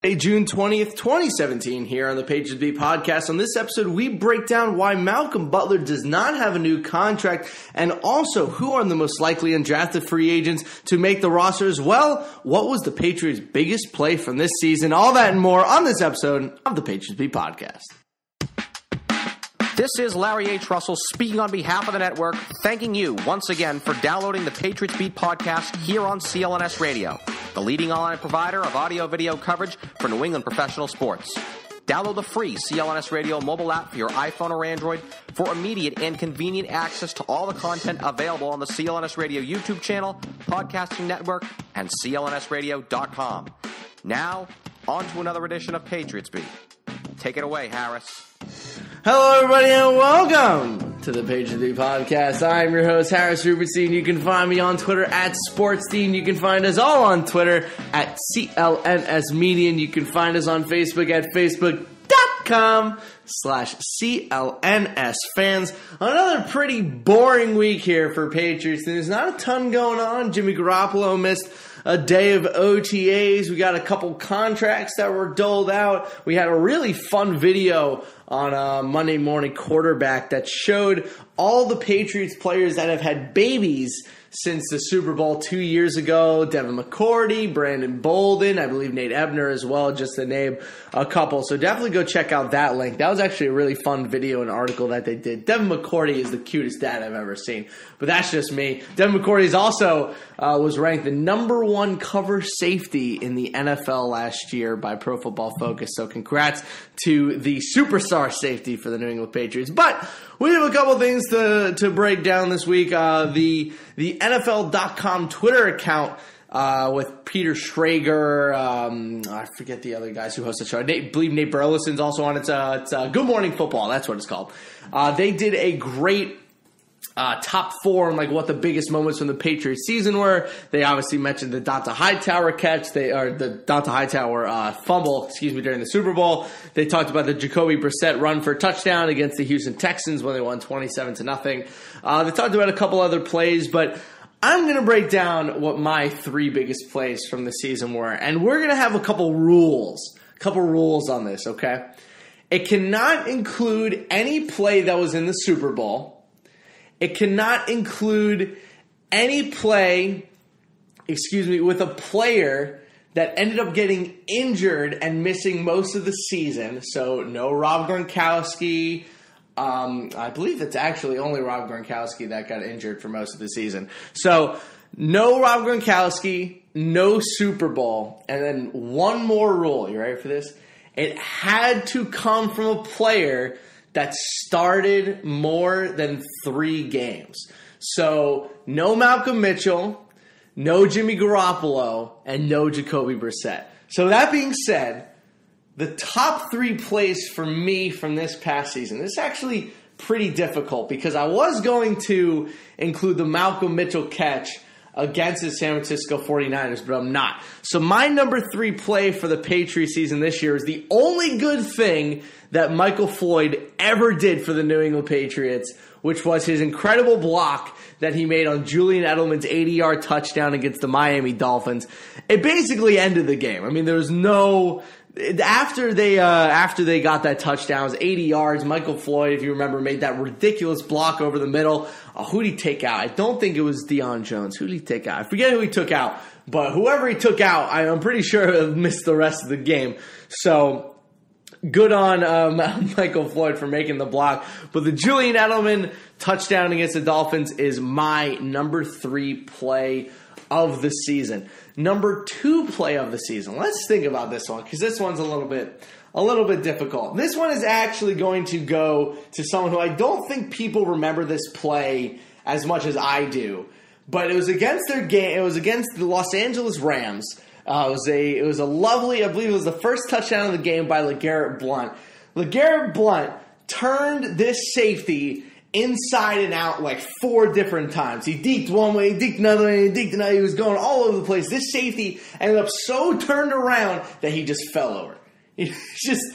June 20th, 2017 here on the Patriots Beat podcast. On this episode, we break down why Malcolm Butler does not have a new contract and also who are the most likely undrafted free agents to make the roster as well. What was the Patriots' biggest play from this season? All that and more on this episode of the Patriots Beat podcast. This is Larry H. Russell speaking on behalf of the network, thanking you once again for downloading the Patriots Beat podcast here on CLNS Radio, the leading online provider of audio-video coverage for New England professional sports. Download the free CLNS Radio mobile app for your iPhone or Android for immediate and convenient access to all the content available on the CLNS Radio YouTube channel, podcasting network, and clnsradio.com. Now, on to another edition of Patriots Beat. Take it away, Harris. Hello, everybody, and welcome to the Patriots Beat podcast. I'm your host, Harris Rubenstein. You can find me on Twitter at Sportstein. You can find us all on Twitter at CLNS Media. And you can find us on Facebook at Facebook.com/CLNS fans. Another pretty boring week here for Patriots. There's not a ton going on. Jimmy Garoppolo missed a day of OTAs. We got a couple contracts that were doled out. We had a really fun video on Monday Morning Quarterback that showed all the Patriots players that have had babies since the Super Bowl 2 years ago. Devin McCourty, Brandon Bolden, I believe Nate Ebner as well, just to name a couple. So definitely go check out that link. That was actually a really fun video and article that they did. Devin McCourty is the cutest dad I've ever seen. But that's just me. Devin McCourty is also was ranked the number one cover safety in the NFL last year by Pro Football Focus. So congrats to the superstar safety for the New England Patriots. But we have a couple things to break down this week. The NFL.com Twitter account with Peter Schrager, I forget the other guys who host the show. I believe Nate Burleson's also on it. It's Good Morning Football. That's what it's called. They did a great top four on like what the biggest moments from the Patriots season were. They obviously mentioned the Donta Hightower catch, the Donta Hightower fumble, during the Super Bowl. They talked about the Jacoby Brissett run for a touchdown against the Houston Texans when they won 27-0. They talked about a couple other plays, but I'm going to break down what my three biggest plays from the season were, and we're going to have a couple rules on this, okay? It cannot include any play that was in the Super Bowl. It cannot include any play, with a player that ended up getting injured and missing most of the season. So no Rob Gronkowski. I believe it's actually only Rob Gronkowski that got injured for most of the season. So no Rob Gronkowski, no Super Bowl, and then one more rule. You ready for this? It had to come from a player that started more than 3 games. So no Malcolm Mitchell, no Jimmy Garoppolo, and no Jacoby Brissett. So that being said, the top 3 plays for me from this past season, this is actually pretty difficult because I was going to include the Malcolm Mitchell catch against the San Francisco 49ers, but I'm not. So my number 3 play for the Patriots season this year is the only good thing that Michael Floyd ever did for the New England Patriots, which was his incredible block that he made on Julian Edelman's 80-yard touchdown against the Miami Dolphins. It basically ended the game. I mean, there was no... After they got that touchdown, it was 80 yards. Michael Floyd, if you remember, made that ridiculous block over the middle. Who did he take out? I don't think it was Deion Jones. Who did he take out? I forget who he took out. But whoever he took out, I'm pretty sure missed the rest of the game. So good on Michael Floyd for making the block. But the Julian Edelman touchdown against the Dolphins is my number 3 play of the season. Number 2 play of the season. Let's think about this one because this one's a little bit difficult. This one is actually going to go to someone who I don't think people remember this play as much as I do. But it was against their game. It was against the Los Angeles Rams. It was a lovely, I believe it was the first touchdown of the game by LeGarrette Blount. LeGarrette Blount turned this safety inside and out like 4 different times. He deked one way, he deked another way, he deked another. He was going all over the place. This safety ended up so turned around that he just fell over. He just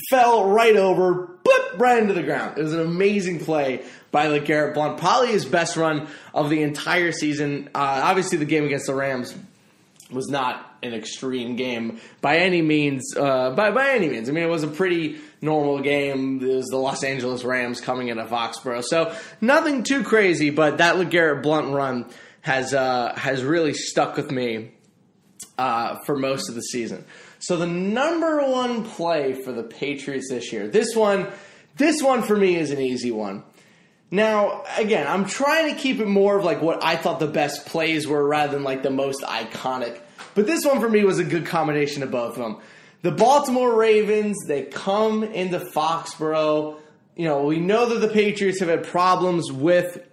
fell right over, boop, right into the ground. It was an amazing play by LeGarrette Blount. Probably his best run of the entire season. Obviously, the game against the Rams was not an extreme game by any means. By any means. I mean, it was a pretty normal game. It was the Los Angeles Rams coming into Foxborough. So nothing too crazy, but that LeGarrette Blount run has really stuck with me for most of the season. So the number one play for the Patriots this year, this one for me is an easy one. Now, again, I'm trying to keep it more of like what I thought the best plays were rather than like the most iconic. But this one for me was a good combination of both of them. The Baltimore Ravens, they come into Foxborough. You know, we know that the Patriots have had problems with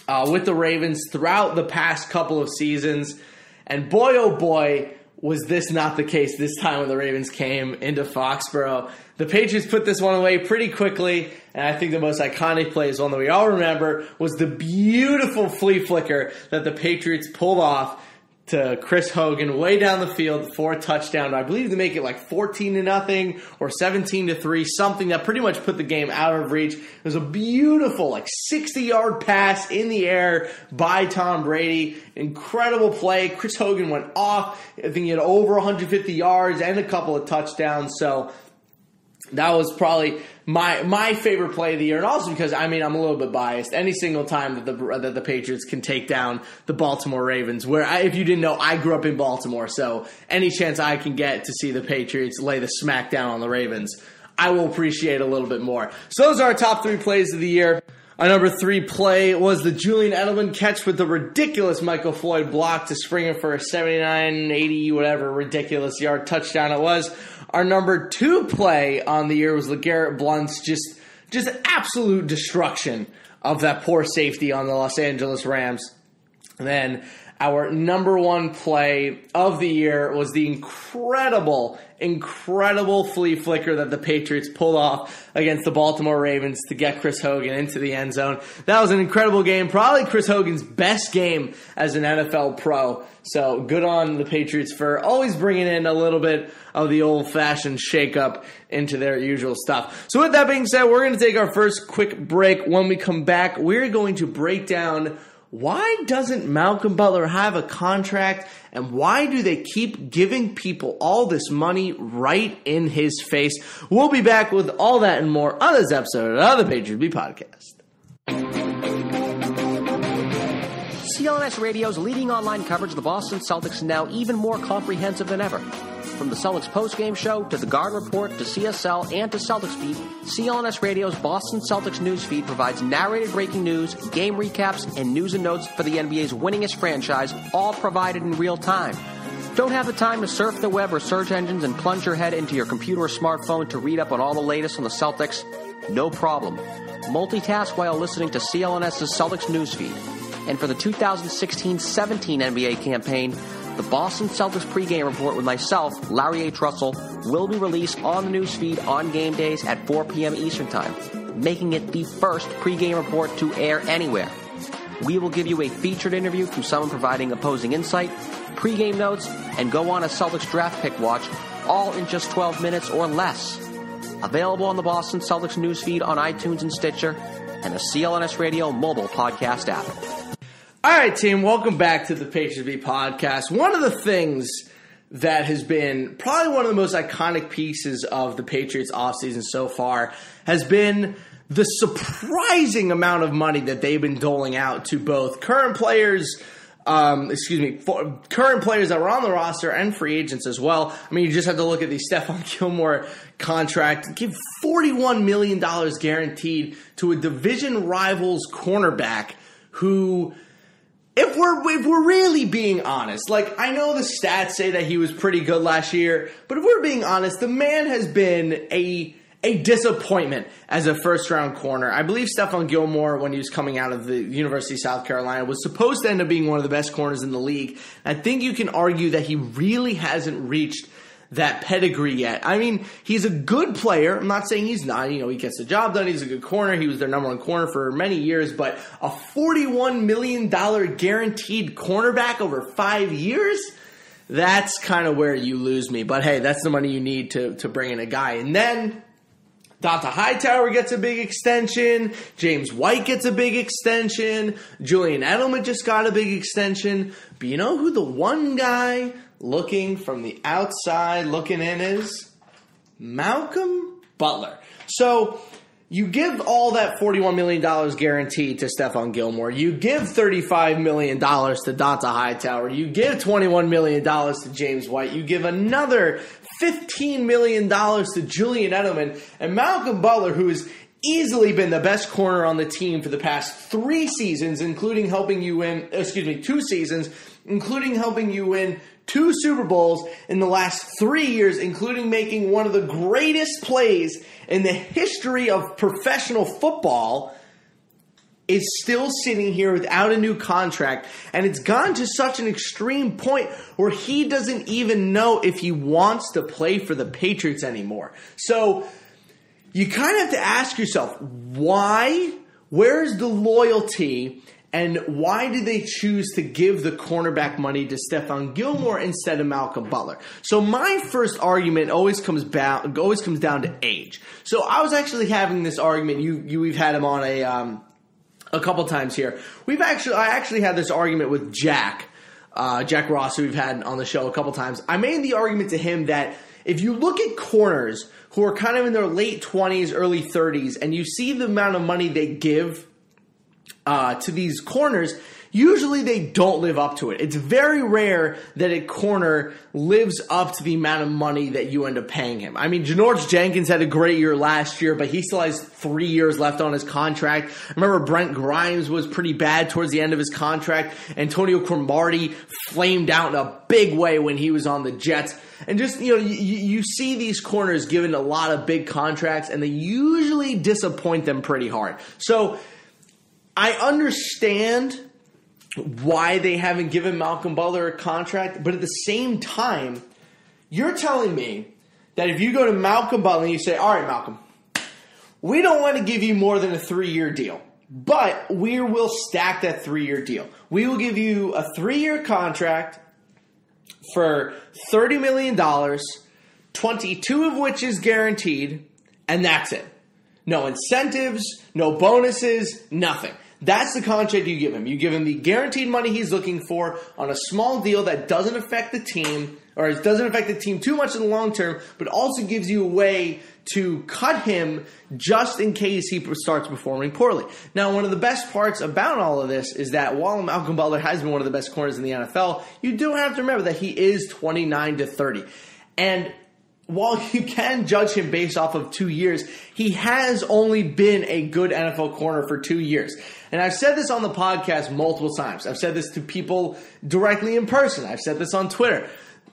the Ravens throughout the past couple of seasons. And boy, oh boy, was this not the case this time when the Ravens came into Foxborough. The Patriots put this one away pretty quickly, and I think the most iconic play is one that we all remember was the beautiful flea flicker that the Patriots pulled off to Chris Hogan way down the field for a touchdown. I believe they make it like 14-0 or 17-3, something that pretty much put the game out of reach. It was a beautiful like 60-yard pass in the air by Tom Brady. Incredible play. Chris Hogan went off. I think he had over 150 yards and a couple of touchdowns. So that was probably my favorite play of the year, and also because, I mean, I'm a little bit biased. Any single time that the Patriots can take down the Baltimore Ravens, where, if you didn't know, I grew up in Baltimore, so any chance I can get to see the Patriots lay the smack down on the Ravens, I will appreciate a little bit more. So those are our top three plays of the year. Our number three play was the Julian Edelman catch with the ridiculous Michael Floyd block to Springer for a 79, 80, whatever ridiculous yard touchdown it was. Our number two play on the year was LeGarrette Blount's just absolute destruction of that poor safety on the Los Angeles Rams. And then our number one play of the year was the incredible flea flicker that the Patriots pulled off against the Baltimore Ravens to get Chris Hogan into the end zone. That was an incredible game, probably Chris Hogan's best game as an NFL pro. So good on the Patriots for always bringing in a little bit of the old-fashioned shake-up into their usual stuff. So with that being said, we're going to take our first quick break. When we come back, we're going to break down why doesn't Malcolm Butler have a contract, and why do they keep giving people all this money right in his face? We'll be back with all that and more on this episode of the Patriots Beat Podcast. CLNS Radio's leading online coverage of the Boston Celtics is now even more comprehensive than ever. From the Celtics postgame show to the Guard Report to CSL and to Celtics Beat, CLNS Radio's Boston Celtics newsfeed provides narrated breaking news, game recaps, and news and notes for the NBA's winningest franchise, all provided in real time. Don't have the time to surf the web or search engines and plunge your head into your computer or smartphone to read up on all the latest on the Celtics? No problem. Multitask while listening to CLNS's Celtics newsfeed. And for the 2016-17 NBA campaign, the Boston Celtics pregame report with myself, Larry H. Russell, will be released on the newsfeed on game days at 4 p.m. Eastern Time, making it the first pregame report to air anywhere. We will give you a featured interview from someone providing opposing insight, pregame notes, and go on a Celtics draft pick watch, all in just 12 minutes or less. Available on the Boston Celtics newsfeed on iTunes and Stitcher, and the CLNS Radio mobile podcast app. All right, team, welcome back to the Patriots Beat Podcast. One of the things that has been probably one of the most iconic pieces of the Patriots offseason so far has been the surprising amount of money that they've been doling out to both current players current players that were on the roster and free agents as well. I mean, you just have to look at the Stephon Gilmore contract. Give $41 million guaranteed to a division rival's cornerback who, if we're really being honest, like, I know the stats say that he was pretty good last year, but if we're being honest, the man has been a disappointment as a first-round corner. I believe Stephon Gilmore, when he was coming out of the University of South Carolina, was supposed to end up being one of the best corners in the league. I think you can argue that he really hasn't reached that pedigree yet. I mean, he's a good player. I'm not saying he's not. You know, he gets the job done. He's a good corner. He was their number one corner for many years. But a $41 million guaranteed cornerback over 5 years? That's kind of where you lose me. But hey, that's the money you need to bring in a guy. And then Donta Hightower gets a big extension. James White gets a big extension. Julian Edelman just got a big extension. But you know who the one guy looking from the outside looking in is? Malcolm Butler. So you give all that $41 million guaranteed to Stephon Gilmore. You give $35 million to Donta Hightower. You give $21 million to James White. You give another $15 million to Julian Edelman. And Malcolm Butler, who has easily been the best corner on the team for the past 3 seasons, including helping you win, 2 seasons, including helping you win 2 Super Bowls in the last 3 years, including making one of the greatest plays in the history of professional football, is still sitting here without a new contract. And it's gone to such an extreme point where he doesn't even know if he wants to play for the Patriots anymore. So you kind of have to ask yourself, why? Where's the loyalty? And why did they choose to give the cornerback money to Stephon Gilmore instead of Malcolm Butler? So my first argument always comes down to age. So I was actually having this argument. We've had him on a couple times here. I actually had this argument with Jack Ross, who we've had on the show a couple times. I made the argument to him that if you look at corners who are kind of in their late 20s, early 30s, and you see the amount of money they give to these corners, usually they don't live up to it. It's very rare that a corner lives up to the amount of money that you end up paying him. I mean, Janoris Jenkins had a great year last year, but he still has 3 years left on his contract. I remember Brent Grimes was pretty bad towards the end of his contract. Antonio Cromartie flamed out in a big way when he was on the Jets. And just, you see these corners given a lot of big contracts, and they usually disappoint them pretty hard. So I understand why they haven't given Malcolm Butler a contract, but at the same time, you're telling me that if you go to Malcolm Butler and you say, all right, Malcolm, we don't want to give you more than a 3-year deal, but we will stack that 3-year deal. We will give you a 3-year contract for $30 million, 22 of which is guaranteed, and that's it. No incentives, no bonuses, nothing. That's the contract you give him. You give him the guaranteed money he's looking for on a small deal that doesn't affect the team, or it doesn't affect the team too much in the long term, but also gives you a way to cut him just in case he starts performing poorly. Now, one of the best parts about all of this is that while Malcolm Butler has been one of the best corners in the NFL, you do have to remember that he is 29 to 30. And while you can judge him based off of 2 years, he has only been a good NFL corner for 2 years. And I've said this on the podcast multiple times. I've said this to people directly in person. I've said this on Twitter.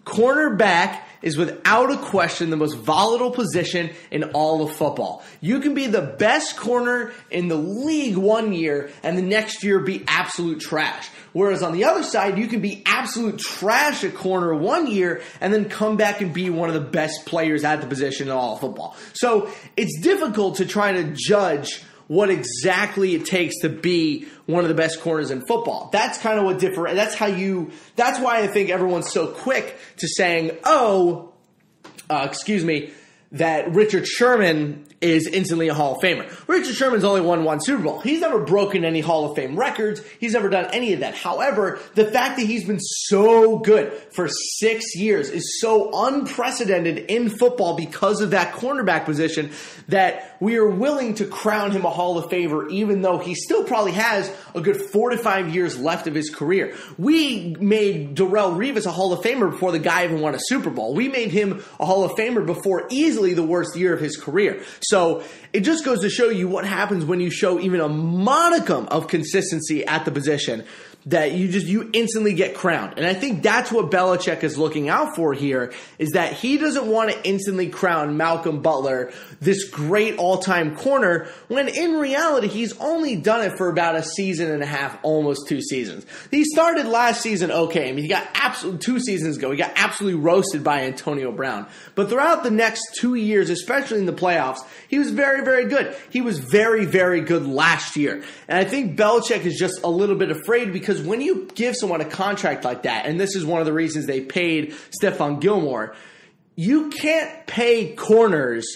Cornerback is without a question the most volatile position in all of football. You can be the best corner in the league 1 year and the next year be absolute trash. Whereas on the other side, you can be absolute trash at corner 1 year and then come back and be one of the best players at the position in all of football. So it's difficult to try to judge what exactly it takes to be one of the best corners in football. That's kind of what that's why I think everyone's so quick to saying, that Richard Sherman is instantly a Hall of Famer. Richard Sherman's only won 1 Super Bowl. He's never broken any Hall of Fame records. He's never done any of that. However, the fact that he's been so good for 6 years is so unprecedented in football because of that cornerback position that we are willing to crown him a Hall of Famer, even though he still probably has a good 4 to 5 years left of his career. We made Darrelle Revis a Hall of Famer before the guy even won a Super Bowl. We made him a Hall of Famer before easily the worst year of his career. So it just goes to show you what happens when you show even a modicum of consistency at the position, that you instantly get crowned. And I think that's what Belichick is looking out for here, is that he doesn't want to instantly crown Malcolm Butler this great all-time corner, when in reality he's only done it for about a season and a half, almost 2 seasons. He started last season okay. I mean, he got 2 seasons ago, he got absolutely roasted by Antonio Brown. But throughout the next 2 years, especially in the playoffs, he was very, very good. He was very, very good last year. And I think Belichick is just a little bit afraid, because when you give someone a contract like that, and this is one of the reasons they paid Stephon Gilmore, you can't pay corners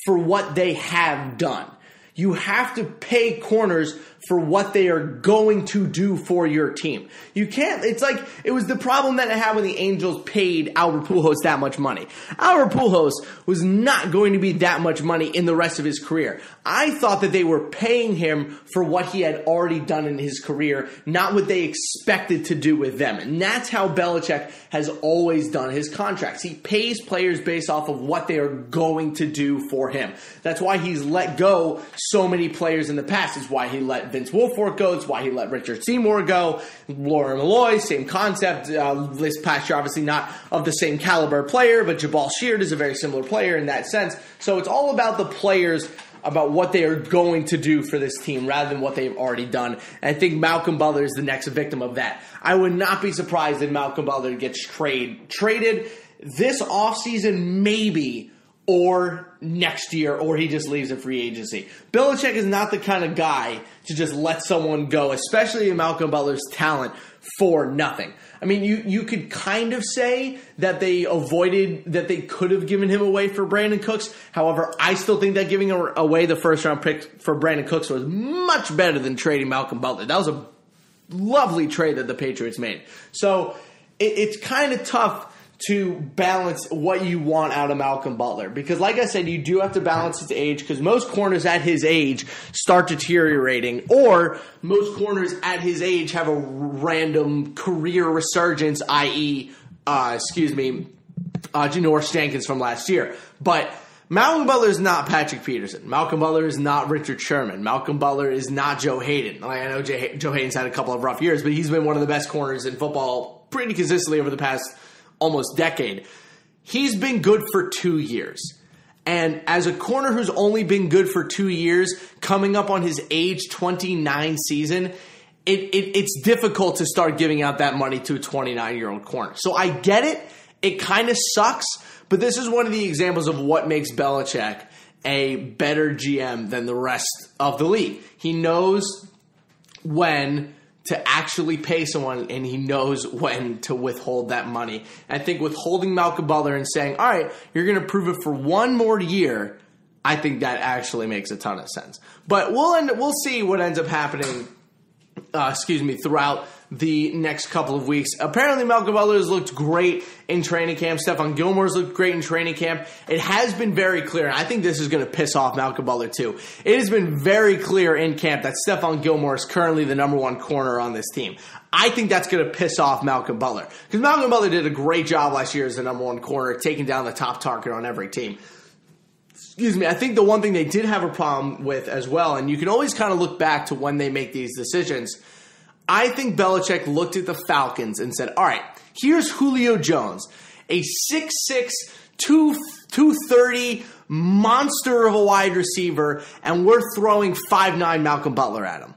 for what they have done. You have to pay corners for what they are going to do for your team. You can't, it's like, it was the problem that I had when the Angels paid Albert Pujols that much money. Albert Pujols was not going to be that much money in the rest of his career. I thought that they were paying him for what he had already done in his career, not what they expected to do with them. And that's how Belichick has always done his contracts. He pays players based off of what they are going to do for him. That's why he's let go so many players in the past. It's why he let Vince Wilfork go. It's why he let Richard Seymour go. Laura Malloy, same concept. This past year, obviously not of the same caliber player, but Jabal Sheard is a very similar player in that sense. So it's all about the players, about what they are going to do for this team rather than what they've already done. And I think Malcolm Butler is the next victim of that. I would not be surprised if Malcolm Butler gets traded this offseason, maybe, or next year, or he just leaves a free agency. Belichick is not the kind of guy to just let someone go, especially Malcolm Butler's talent, for nothing. I mean, you could kind of say that they could have given him away for Brandon Cooks. However, I still think that giving away the first-round pick for Brandon Cooks was much better than trading Malcolm Butler. That was a lovely trade that the Patriots made. So it's kind of tough to balance what you want out of Malcolm Butler. Because like I said, you do have to balance his age, because most corners at his age start deteriorating, or most corners at his age have a random career resurgence, i.e., Janoris Jenkins from last year. But Malcolm Butler is not Patrick Peterson. Malcolm Butler is not Richard Sherman. Malcolm Butler is not Joe Hayden. I know Joe Hayden's had a couple of rough years, but he's been one of the best corners in football pretty consistently over the past almost decade. He's been good for 2 years. And as a corner who's only been good for 2 years, coming up on his age 29 season, it's difficult to start giving out that money to a 29-year-old corner. So I get it. It kind of sucks. But this is one of the examples of what makes Belichick a better GM than the rest of the league. He knows when to actually pay someone, and he knows when to withhold that money. And I think withholding Malcolm Butler and saying, all right, you're going to prove it for one more year, I think that actually makes a ton of sense. But we'll see what ends up happening throughout the next couple of weeks. Apparently, Malcolm Butler has looked great in training camp. Stephon Gilmore's looked great in training camp. It has been very clear, and I think this is going to piss off Malcolm Butler too. It has been very clear in camp that Stephon Gilmore is currently the number one corner on this team. I think that's going to piss off Malcolm Butler, because Malcolm Butler did a great job last year as the number one corner, taking down the top target on every team. I think the one thing they did have a problem with as well, and you can always kind of look back to when they make these decisions, I think Belichick looked at the Falcons and said, all right, here's Julio Jones, a 6'6", 230 monster of a wide receiver, and we're throwing 5'9" Malcolm Butler at him.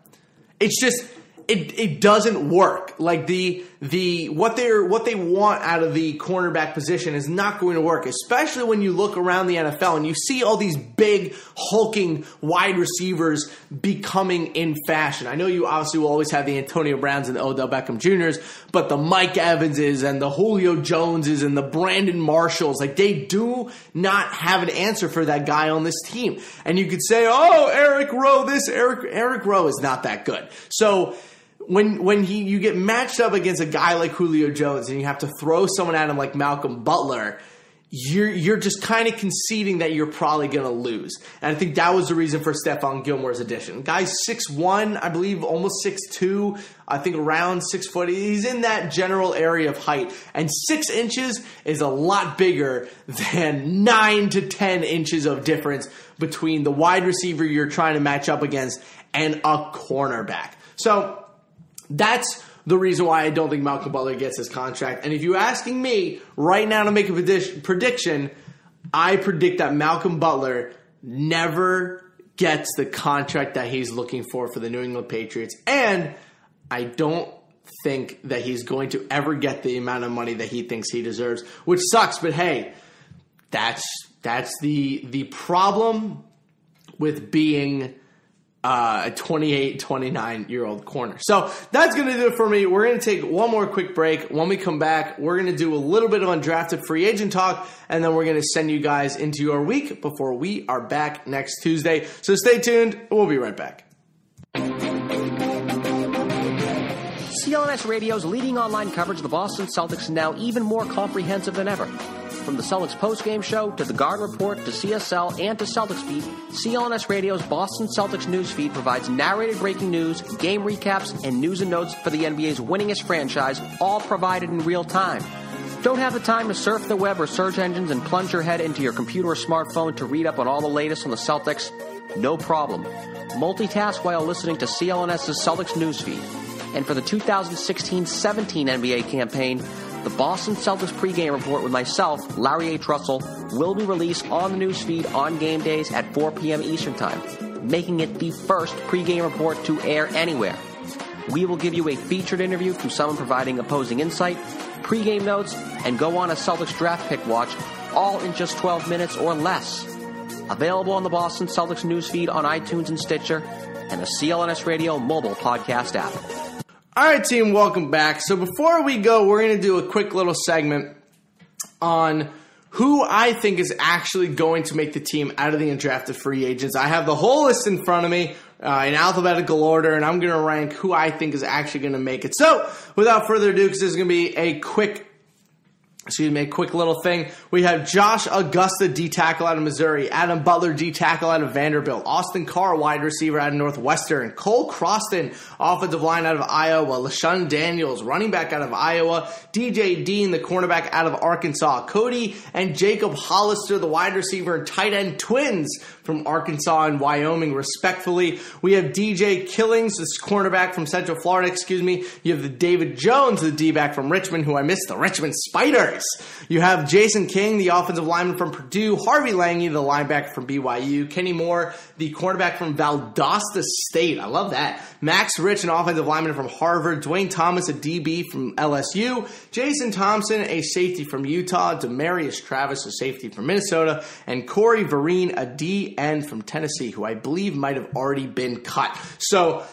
It's just, it doesn't work. Like what they want out of the cornerback position is not going to work, especially when you look around the NFL and you see all these big, hulking wide receivers becoming in fashion. I know you obviously will always have the Antonio Browns and the Odell Beckham Jr.'s, but the Mike Evanses and the Julio Joneses and the Brandon Marshalls, like, they do not have an answer for that guy on this team. And you could say, oh, Eric Rowe, Eric Rowe is not that good. So when you get matched up against a guy like Julio Jones and you have to throw someone at him like Malcolm Butler, you're just kind of conceding that you're probably going to lose. And I think that was the reason for Stephon Gilmore's addition. Guy's 6'1", I believe, almost 6'2", I think around 6 foot. He's in that general area of height. And 6 inches is a lot bigger than 9 to 10 inches of difference between the wide receiver you're trying to match up against and a cornerback. So that's the reason why I don't think Malcolm Butler gets his contract. And if you're asking me right now to make a prediction, I predict that Malcolm Butler never gets the contract that he's looking for the New England Patriots. And I don't think that he's going to ever get the amount of money that he thinks he deserves, which sucks. But hey, that's the problem with being a 28, 29-year-old corner. So that's going to do it for me. We're going to take one more quick break. When we come back, we're going to do a little bit of undrafted free agent talk, and then we're going to send you guys into your week before we are back next Tuesday. So stay tuned. We'll be right back. CLNS Radio's leading online coverage of the Boston Celtics is now even more comprehensive than ever. From the Celtics postgame show to the Guard Report to CSL and to Celtics Beat, CLNS Radio's Boston Celtics newsfeed provides narrated breaking news, game recaps, and news and notes for the NBA's winningest franchise, all provided in real time. Don't have the time to surf the web or search engines and plunge your head into your computer or smartphone to read up on all the latest on the Celtics? No problem. Multitask while listening to CLNS's Celtics newsfeed. And for the 2016-17 NBA campaign, the Boston Celtics pregame report with myself, Larry H. Russell, will be released on the newsfeed on game days at 4 p.m. Eastern Time, making it the first pregame report to air anywhere. We will give you a featured interview from someone providing opposing insight, pregame notes, and go on a Celtics draft pick watch, all in just 12 minutes or less. Available on the Boston Celtics newsfeed on iTunes and Stitcher, and the CLNS Radio mobile podcast app. All right, team, welcome back. So before we go, we're going to do a quick little segment on who I think is actually going to make the team out of the undrafted free agents. I have the whole list in front of me in alphabetical order, and I'm going to rank who I think is actually going to make it. So without further ado, because this is going to be a quick little thing. We have Josh Augusta, D-tackle out of Missouri. Adam Butler, D-tackle out of Vanderbilt. Austin Carr, wide receiver out of Northwestern. Cole Croston, offensive line out of Iowa. LaShawn Daniels, running back out of Iowa. DJ Dean, the cornerback out of Arkansas. Cody and Jacob Hollister, the wide receiver and tight end twins from Arkansas and Wyoming, respectfully. We have DJ Killings, the cornerback from Central Florida, You have the David Jones, the D-back from Richmond, who I missed, the Richmond Spiders. You have Jason King, the offensive lineman from Purdue. Harvey Lange, the linebacker from BYU. Kenny Moore, the cornerback from Valdosta State. I love that. Max Rich, an offensive lineman from Harvard. Dwayne Thomas, a DB from LSU. Jason Thompson, a safety from Utah. Demarius Travis, a safety from Minnesota. And Corey Vereen, a DN from Tennessee, who I believe might have already been cut. So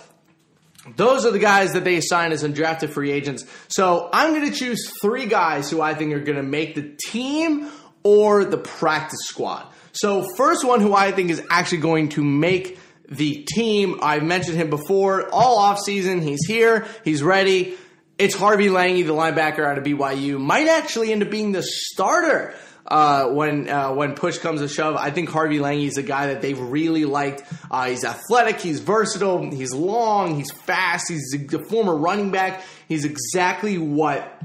those are the guys that they assign as undrafted free agents. So I'm going to choose three guys who I think are going to make the team or the practice squad. So first one who I think is actually going to make the team, I've mentioned him before, all offseason. He's here. He's ready. It's Harvey Lange, the linebacker out of BYU. Might actually end up being the starter when push comes to shove. I think Harvey Lange is a guy that they've really liked. He's athletic, he's versatile, he's long, he's fast, he's a former running back. He's exactly what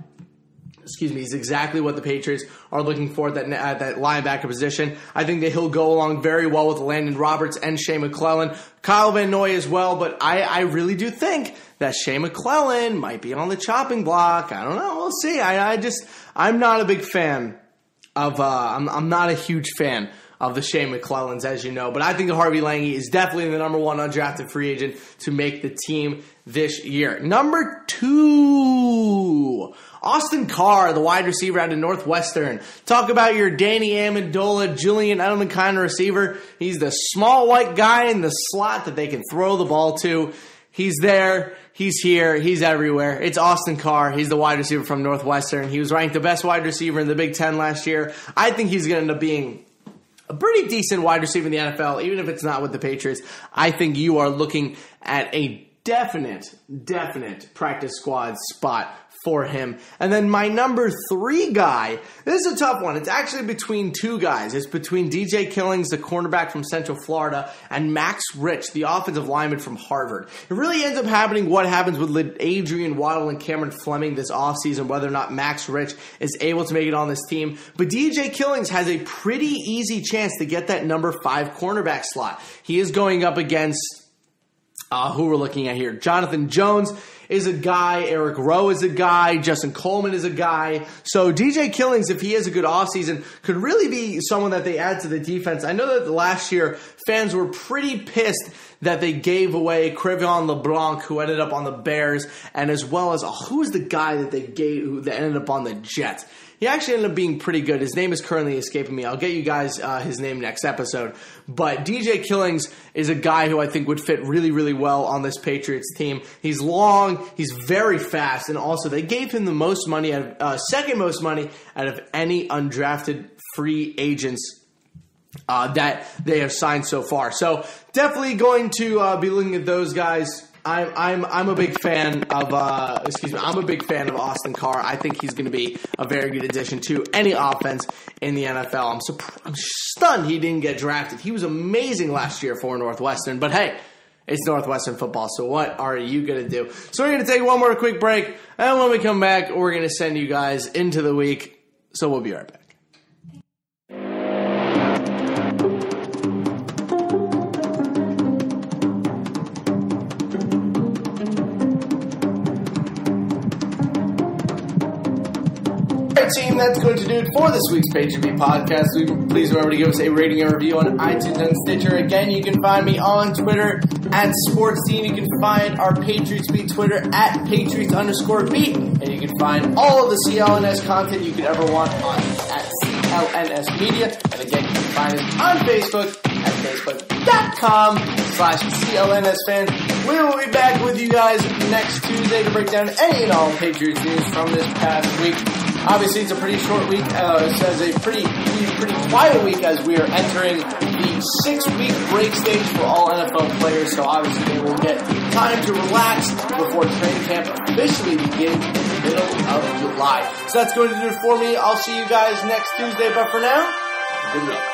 the Patriots are looking for at that linebacker position. I think that he'll go along very well with Landon Roberts and Shea McClellan. Kyle Van Noy as well, but I really do think that Shea McClellan might be on the chopping block. I don't know. We'll see. I'm not a big fan of I'm not a huge fan of the Shea McClellans, as you know, but I think Harvey Lange is definitely the number one undrafted free agent to make the team this year. Number two, Austin Carr, the wide receiver out of Northwestern. Talk about your Danny Amendola, Julian Edelman kind of receiver. He's the small white guy in the slot that they can throw the ball to. He's there. He's here. He's everywhere. It's Austin Carr. He's the wide receiver from Northwestern. He was ranked the best wide receiver in the Big Ten last year. I think he's going to end up being a pretty decent wide receiver in the NFL, even if it's not with the Patriots. I think you are looking at a definite practice squad spot for him. And then my number three guy, this is a tough one. It's actually between two guys. It's between DJ Killings, the cornerback from Central Florida, and Max Rich, the offensive lineman from Harvard. It really ends up happening what happens with Adrian Waddle and Cameron Fleming this offseason, whether or not Max Rich is able to make it on this team. But DJ Killings has a pretty easy chance to get that number 5 cornerback slot. He is going up against who we're looking at here. Jonathan Jones is a guy. Eric Rowe is a guy. Justin Coleman is a guy. So DJ Killings, if he has a good offseason, could really be someone that they add to the defense. I know that last year fans were pretty pissed that they gave away Crevion LeBlanc, who ended up on the Bears, and as well as who's the guy that they gave that ended up on the Jets. He actually ended up being pretty good. His name is currently escaping me. I'll get you guys his name next episode. But DJ Killings is a guy who I think would fit really, really well on this Patriots team. He's long, he's very fast, and also they gave him the most money, second most money out of any undrafted free agents that they have signed so far. So definitely going to be looking at those guys. I'm a big fan of I'm a big fan of Austin Carr. I think he's going to be a very good addition to any offense in the NFL. I'm stunned he didn't get drafted. He was amazing last year for Northwestern, but hey, it's Northwestern football, so what are you going to do? So we're going to take one more quick break, and when we come back, we're going to send you guys into the week. So we'll be right back. Team, that's going to do it for this week's Patriot Beat podcast. Please remember to give us a rating and review on iTunes and Stitcher. Again, you can find me on Twitter at SportsTeam. You can find our Patriots Beat Twitter at Patriots_Beat. And you can find all of the CLNS content you could ever want at CLNS Media. And again, you can find us on Facebook at Facebook.com/CLNS fans. We will be back with you guys next Tuesday to break down any and all Patriots news from this past week. Obviously, it's a pretty short week. It says a pretty quiet week as we are entering the 6-week break stage for all NFL players. So obviously, they will get time to relax before training camp officially begins in the middle of July. So that's going to do it for me. I'll see you guys next Tuesday. But for now, good luck.